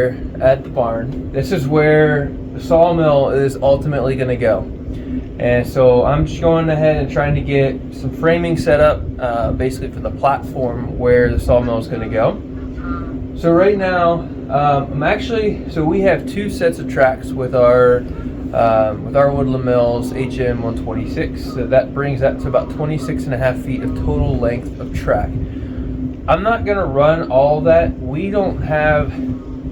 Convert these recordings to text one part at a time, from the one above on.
here at the barn. This is where the sawmill is ultimately going to go. And so I'm just going ahead and trying to get some framing set up basically for the platform where the sawmill is going to go. So right now, we have two sets of tracks with our Woodland Mills HM126. So that brings that to about 26.5 feet of total length of track. I'm not going to run all of that. We don't have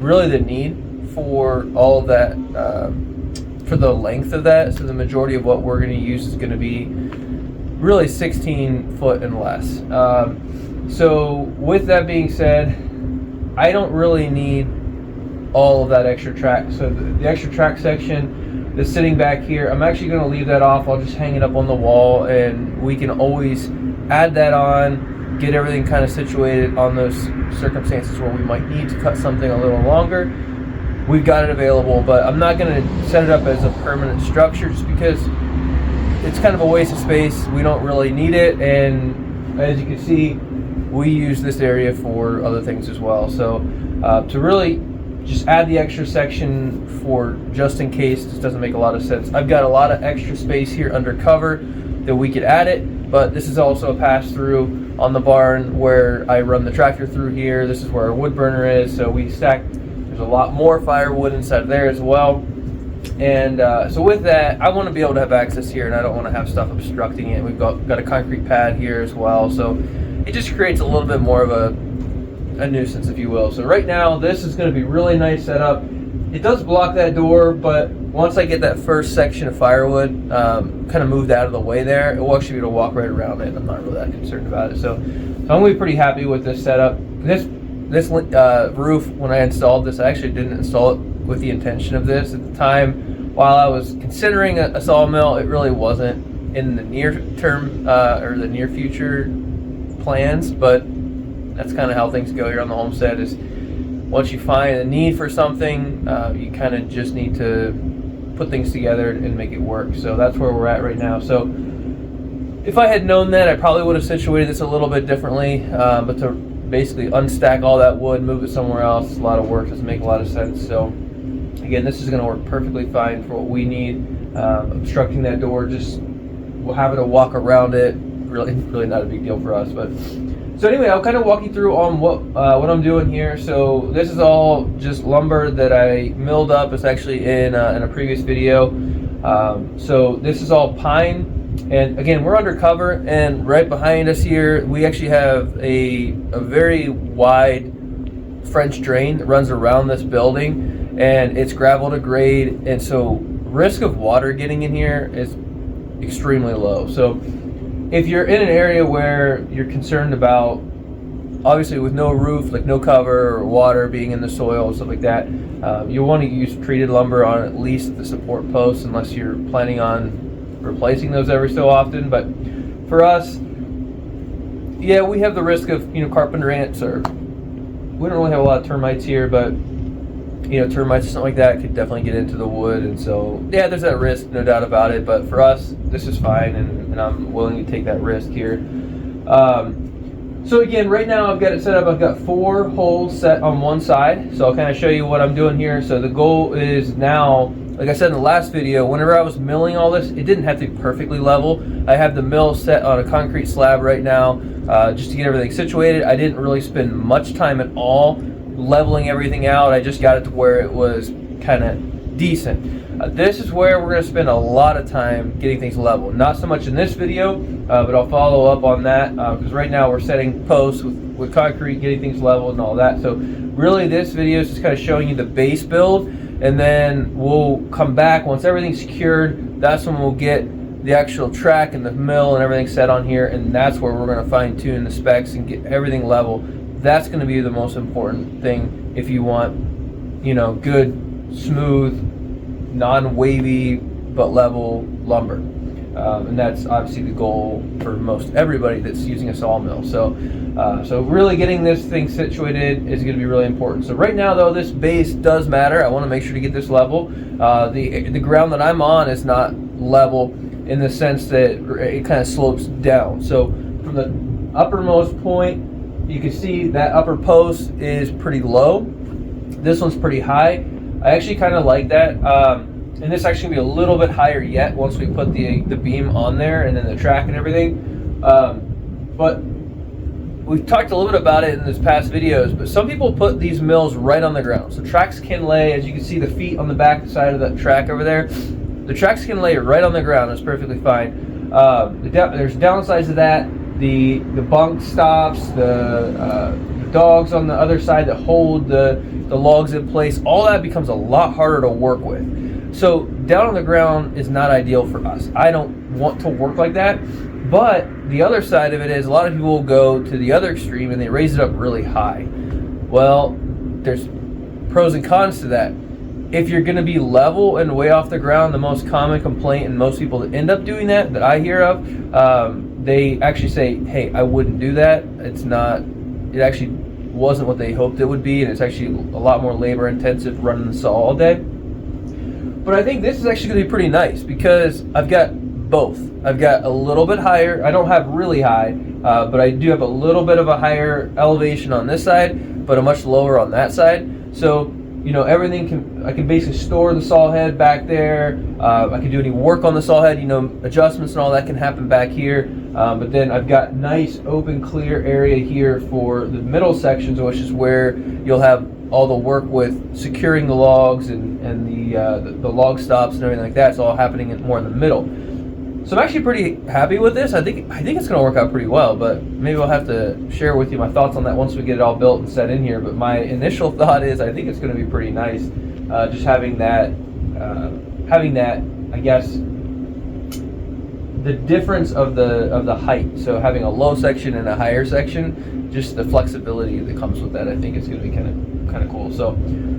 really the need for all of that, for the length of that. So the majority of what we're going to use is going to be really 16 foot and less. So with that being said, I don't really need all of that extra track. So the extra track section that's sitting back here, I'm actually going to leave that off. I'll just hang it up on the wall, and we can always add that on, get everything kind of situated on those circumstances where we might need to cut something a little longer. We've got it available, but I'm not going to set it up as a permanent structure just because it's kind of a waste of space. We don't really need it, and as you can see, we use this area for other things as well. So to really just add the extra section for just in case this doesn't make a lot of sense. I've got a lot of extra space here under cover that we could add it, but this is also a pass through on the barn where I run the tractor through here. This is where our wood burner is, so we stack, there's a lot more firewood inside of there as well. And so with that, I want to be able to have access here, and I don't want to have stuff obstructing it. We've got a concrete pad here as well, so it just creates a little bit more of a nuisance, if you will. So right now, this is going to be really nice setup. It does block that door, but once I get that first section of firewood kind of moved out of the way there, it will actually be able to walk right around it. I'm not really that concerned about it. So I'm going to be pretty happy with this setup. This roof, when I installed this, I actually didn't install it with the intention of this. At the time, while I was considering a sawmill, it really wasn't in the near term or the near future plans, but that's kind of how things go here on the homestead. Is once you find a need for something, you kind of just need to put things together and make it work. So that's where we're at right now. So if I had known that, I probably would have situated this a little bit differently, but to basically unstack all that wood, move it somewhere else, it's a lot of work, doesn't make a lot of sense. So again, this is going to work perfectly fine for what we need. Obstructing that door, just we'll have to walk around it, really not a big deal for us. But so anyway, I'll kind of walk you through on what I'm doing here. So this is all just lumber that I milled up. It's actually in a previous video. So this is all pine, and again, we're undercover, and right behind us here we actually have a very wide French drain that runs around this building, and it's gravel to grade, and so risk of water getting in here is extremely low. So if you're in an area where you're concerned about, obviously with no roof, like no cover or water being in the soil and stuff like that, you want to use treated lumber on at least the support posts, unless you're planning on replacing those every so often. But for us, yeah, we have the risk of carpenter ants, or we don't really have a lot of termites here, but termites or something like that could definitely get into the wood, and so yeah, there's that risk, no doubt about it. But for us, this is fine, and I'm willing to take that risk here. So again, right now I've got it set up. I've got 4 holes set on one side, so I'll kind of show you what I'm doing here. So the goal is now, like I said in the last video, whenever I was milling all this, it didn't have to be perfectly level. I have the mill set on a concrete slab right now, just to get everything situated. I didn't really spend much time at all leveling everything out. I just got it to where it was kind of decent. This is where we're going to spend a lot of time getting things level. Not so much in this video, but I'll follow up on that, because right now we're setting posts with concrete, getting things leveled and all that. So really this video is just kind of showing you the base build, and then we'll come back once everything's secured. That's when we'll get the actual track and the mill and everything set on here, and that's where we're going to fine tune the specs and get everything level. That's going to be the most important thing if you want, good, smooth, non-wavy but level lumber, and that's obviously the goal for most everybody that's using a sawmill. So really getting this thing situated is going to be really important. So right now though, this base does matter. I want to make sure to get this level. The ground that I'm on is not level in the sense that it kind of slopes down. So from the uppermost point, you can see that upper post is pretty low, This one's pretty high. I actually kind of like that. And this actually gonna be a little bit higher yet once we put the beam on there and then the track and everything. But we've talked a little bit about it in this past videos, but some people put these mills right on the ground. So tracks can lay, as you can see the feet on the back side of that track over there, the tracks can lay right on the ground. It's perfectly fine. There's downsides to that. The bunk stops, the dogs on the other side that hold the logs in place, all that becomes a lot harder to work with. So down on the ground is not ideal for us. I don't want to work like that. But the other side of it is a lot of people will go to the other extreme and they raise it up really high. Well, there's pros and cons to that. If you're going to be level and way off the ground, the most common complaint and most people that end up doing that I hear of, they actually say, hey, I wouldn't do that. It actually wasn't what they hoped it would be, and it's actually a lot more labor intensive running the saw all day. But I think this is actually going to be pretty nice because I've got both. I've got a little bit higher. I don't have really high, but I do have a little bit of a higher elevation on this side, but a much lower on that side. So, you know, I can basically store the saw head back there. I can do any work on the saw head, you know, adjustments and all that can happen back here. But then I've got nice open clear area here for the middle sections, which is where you'll have all the work with securing the logs and the log stops and everything like that. It's all happening more in the middle. So I'm actually pretty happy with this. I think it's going to work out pretty well, but maybe I'll have to share with you my thoughts on that once we get it all built and set in here. But my initial thought is I think it's going to be pretty nice, just having that, I guess, the difference of the height. So having a low section and a higher section, just the flexibility that comes with that, I think it's going to be kind of cool. So,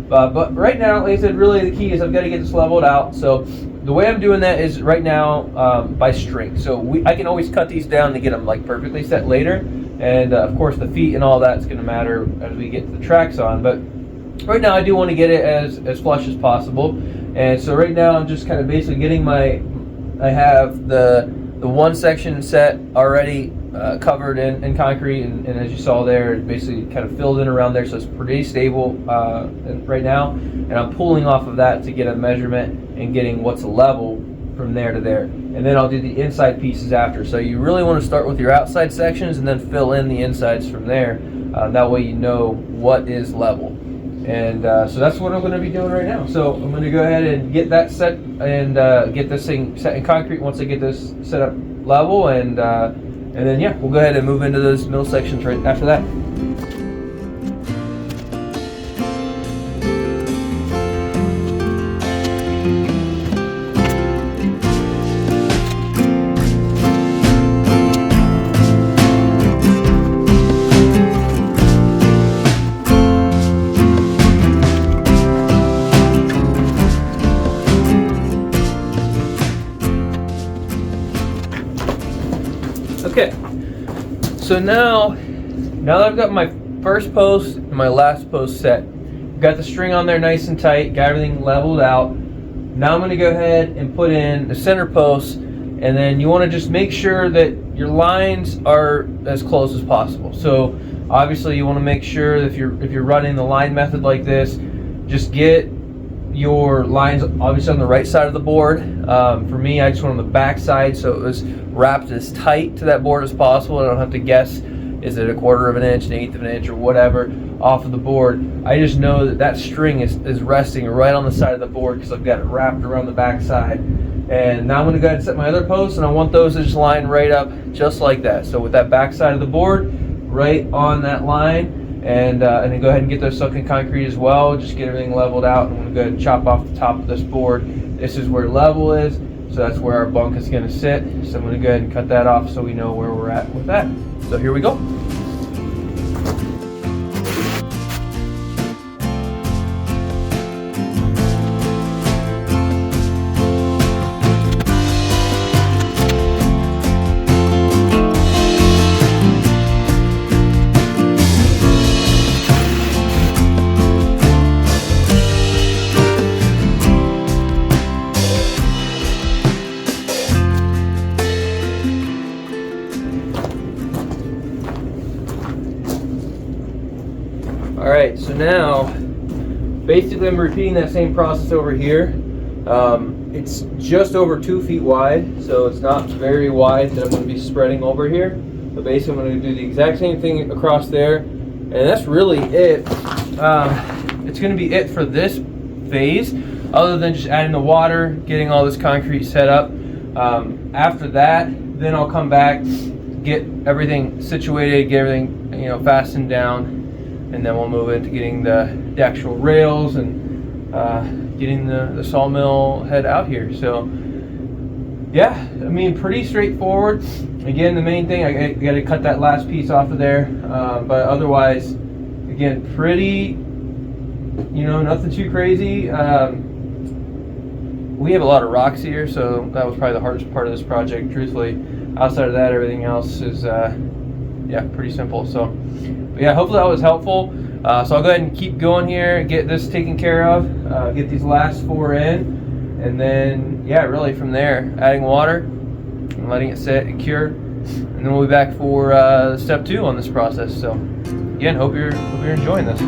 but right now, like I said, really the key is I've got to get this leveled out. So the way I'm doing that is right now by string. So I can always cut these down to get them like perfectly set later. And of course the feet and all that's going to matter as we get the tracks on. But right now I do want to get it as flush as possible. And so right now I'm just kind of basically getting I have the one section set already covered in concrete, and as you saw there, it basically kind of filled in around there, so it's pretty stable right now. And I'm pulling off of that to get a measurement and getting what's level from there to there. And then I'll do the inside pieces after. So you really want to start with your outside sections and then fill in the insides from there. That way you know what is level. And so that's what I'm going to be doing right now. So I'm going to go ahead and get that set and get this thing set in concrete once I get this set up level, and then yeah, we'll go ahead and move into those middle sections right after that. Okay, so now that I've got my first post and my last post set, got the string on there nice and tight, got everything leveled out. Now I'm going to go ahead and put in the center post, and then you want to just make sure that your lines are as close as possible. So obviously you want to make sure that if you're running the line method like this, just get your lines obviously on the right side of the board. For me, I just went on the back side, so it was wrapped as tight to that board as possible. I don't have to guess, is it a 1/4 of an inch, an 1/8 of an inch, or whatever off of the board. I just know that string is resting right on the side of the board because I've got it wrapped around the back side. And now I'm going to go ahead and set my other posts, and I want those to just line right up just like that. So with that back side of the board right on that line, and then go ahead and get those sunk in concrete as well. Just get everything leveled out. I'm going to go ahead and chop off the top of this board. This is where level is, so that's where our bunk is going to sit. So I'm going to go ahead and cut that off so we know where we're at with that. So here we go. Alright, so now basically I'm repeating that same process over here. It's just over 2 feet wide, so it's not very wide that I'm going to be spreading over here. But basically I'm going to do the exact same thing across there, and that's really it. It's going to be it for this phase, other than just adding the water, getting all this concrete set up. After that, then I'll come back, get everything situated, get everything, you know, fastened down, and then we'll move into getting the actual rails and getting the sawmill head out here. So yeah, I mean, pretty straightforward. Again, the main thing, I got to cut that last piece off of there, but otherwise, again, pretty, you know, nothing too crazy. We have a lot of rocks here, so that was probably the hardest part of this project, truthfully. Outside of that, everything else is yeah, pretty simple. So but yeah, hopefully that was helpful. So I'll go ahead and keep going here, get this taken care of, get these last 4 in, and then yeah, really from there, adding water and letting it sit and cure, and then we'll be back for step 2 on this process. So again, hope you're enjoying this.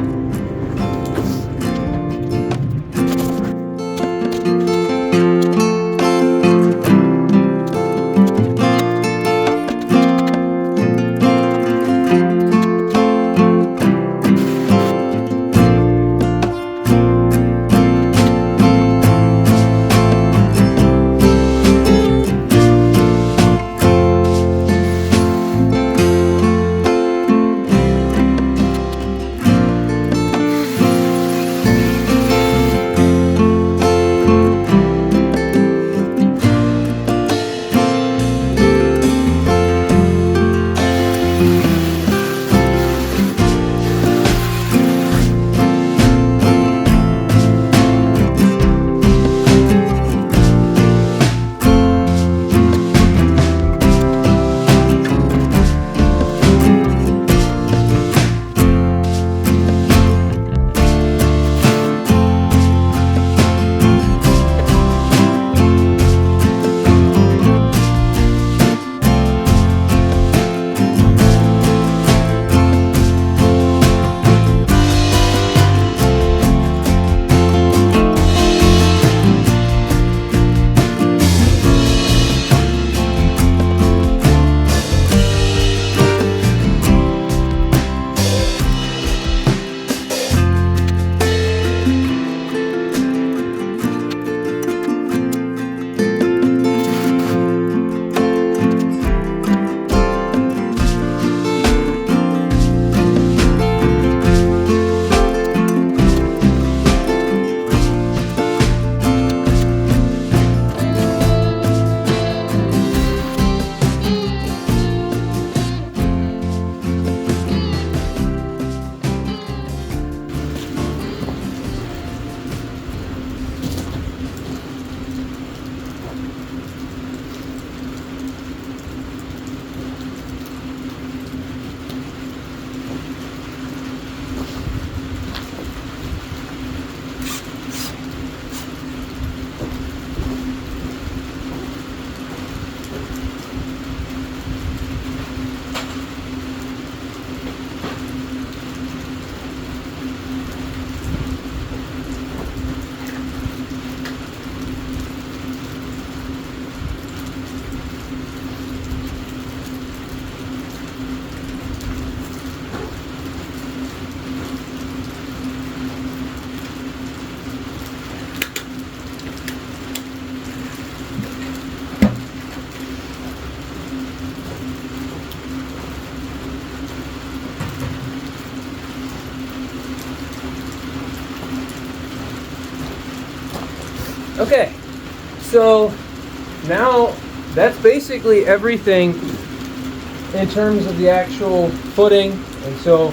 Okay, so now that's basically everything in terms of the actual footing, and so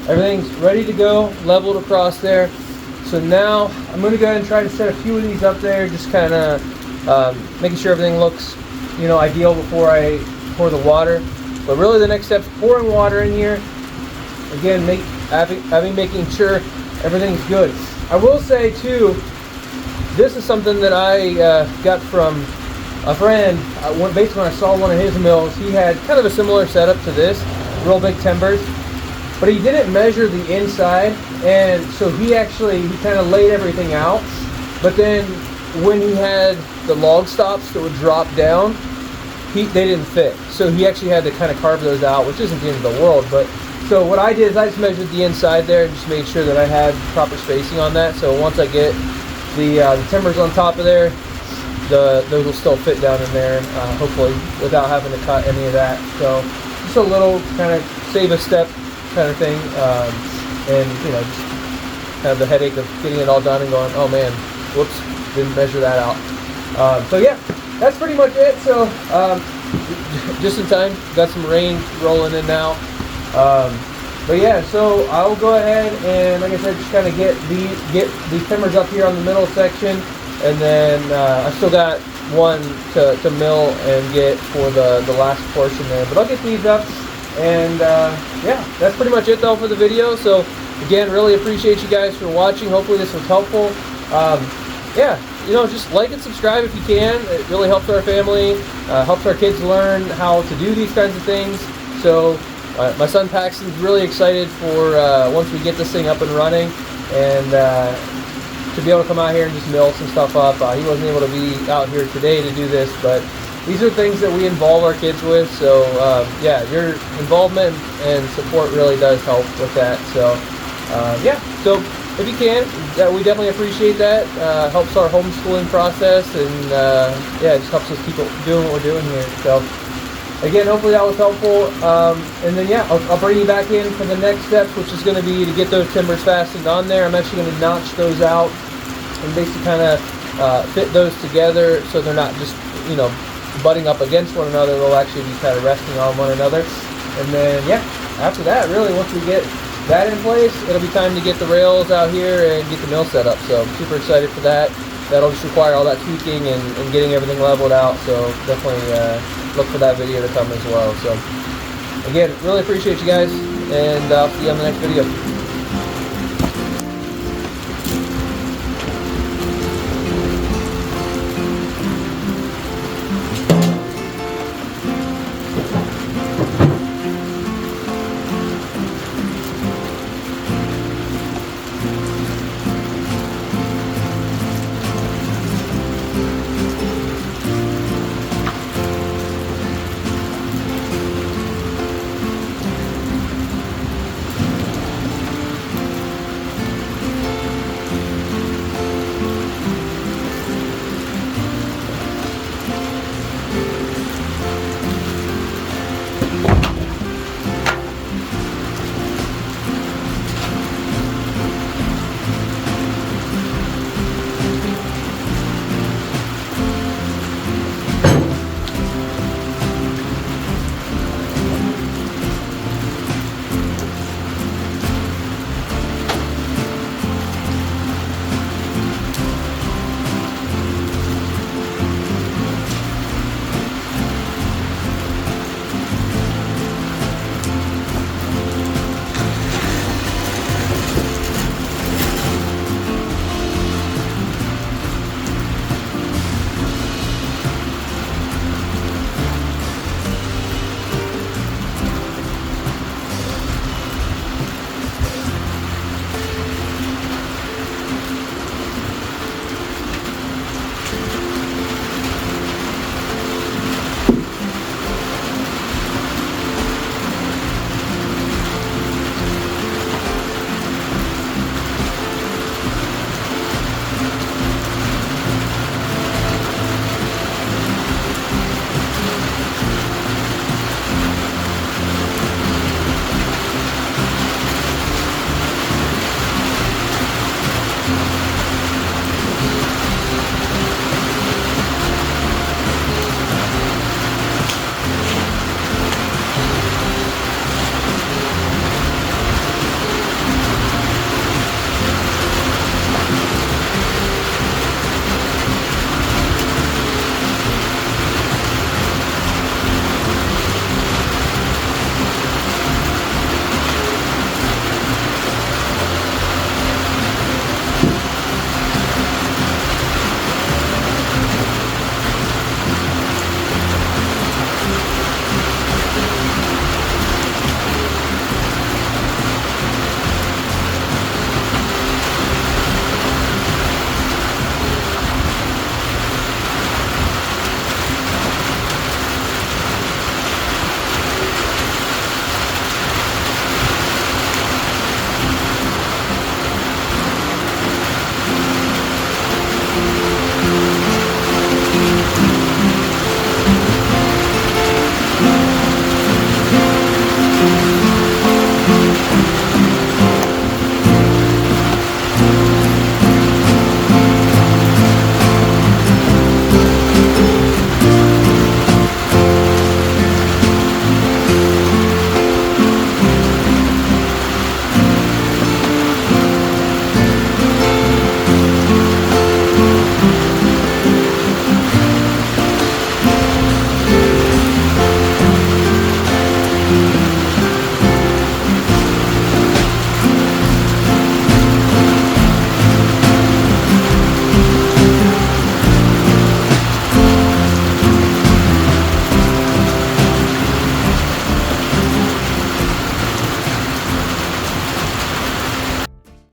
everything's ready to go, leveled across there. So now I'm going to go ahead and try to set a few of these up there, just kind of making sure everything looks, you know, ideal before I pour the water. But really the next step is pouring water in here. Again, making sure everything's good. I will say too, this is something that I got from a friend. Basically when I saw one of his mills, he had kind of a similar setup to this, real big timbers. but he didn't measure the inside, and so he kind of laid everything out. But then when he had the log stops that would drop down, they didn't fit. So he actually had to kind of carve those out, which isn't the end of the world. But so what I did is I just measured the inside there and just made sure that I had proper spacing on that. So once I get the timbers on top of there, those will still fit down in there, hopefully, without having to cut any of that. So just a little kind of save a step kind of thing, and you know, just have the headache of getting it all done and going, oh man, whoops, didn't measure that out. So yeah, that's pretty much it. So just in time, got some rain rolling in now. But yeah, so I'll go ahead and, like I said, just kind of get these timbers up here on the middle section, and then I still got one to mill and get for the last portion there. But I'll get these up, and yeah, that's pretty much it though for the video. So again, really appreciate you guys for watching. Hopefully this was helpful. Yeah, you know, just like and subscribe if you can. It really helps our family, helps our kids learn how to do these kinds of things. So my son Paxton's really excited for once we get this thing up and running, and to be able to come out here and just mill some stuff up. He wasn't able to be out here today to do this, but these are things that we involve our kids with. So yeah, your involvement and support really does help with that. So yeah, so if you can, we definitely appreciate that. Helps our homeschooling process, and yeah, it just helps us keep doing what we're doing here. So again, hopefully that was helpful. And then yeah, I'll bring you back in for the next steps, which is going to be to get those timbers fastened on there. I'm actually going to notch those out and basically kind of fit those together so they're not just, you know, butting up against one another. They'll actually be kind of resting on one another. And then yeah, after that, really, once we get that in place, it'll be time to get the rails out here and get the mill set up. So I'm super excited for that. That'll just require all that tweaking and getting everything leveled out. So definitely look for that video to come as well. So again, really appreciate you guys, and I'll see you on the next video.